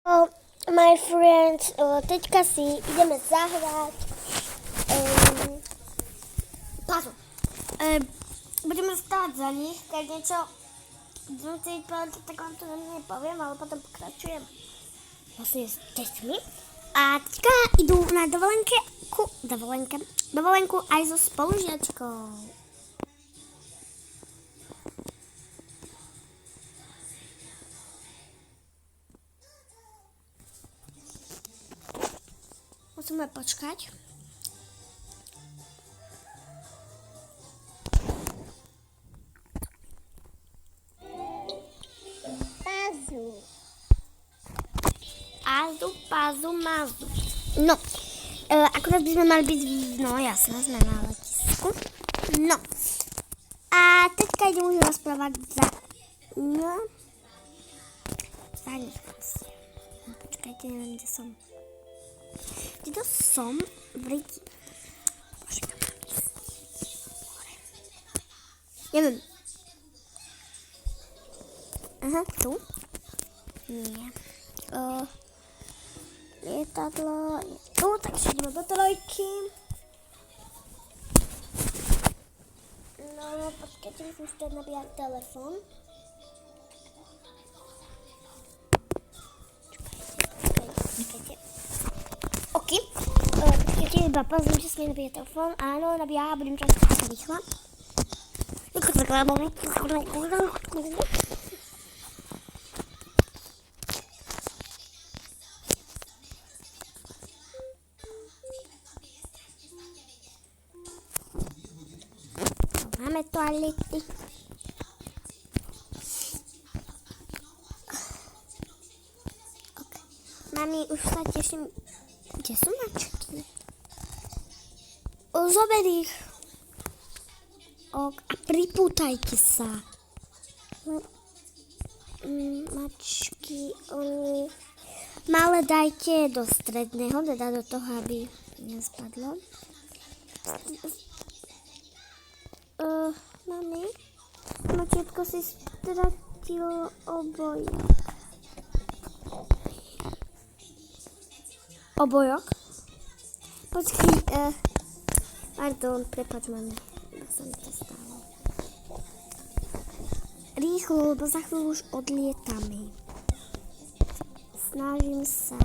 My friends, teďka si ideme zahrať puzzle. Budeme stávať za nich, keď niečo budem chcieť povedať, tak vám to nepoviem, ale potom pokračujem vlastne s deťmi. A teďka idú na dovolenku aj so spolužiačkou. Musíme počkať. Pázu, mazu. No, akurát by sme mali byť, no jasné, sme na letisku. No, a teďka idem už rozprávať za nich vlastne. Počkajte, neviem, kde som. Kde som? V Riti. Bože, kam mám ísť? Neviem. Aha, tu? Nie. Lietadlo je tu, takže ideme do trojky. No, počkajte, musím si nabíjať telefón. Počkajte. OK. Počkajte, iba pozriem, že si mi nabíja telefón. Áno, nabíja, budem čakať rýchlo. Máme toalety. Okay. Mami, už sa teším. Kde sú mačky? Zober ich. A pripútajte sa. Mačky, oni... Malé dajte do stredného, teda do toho, aby nespadlo. Mami, mačietko si stratilo obojok. Obojok? Počkej, pardon, prepáč, mami, ja sa mi to stalo. Rýchlo, lebo za chvíľu už odlietame. Snažím sa.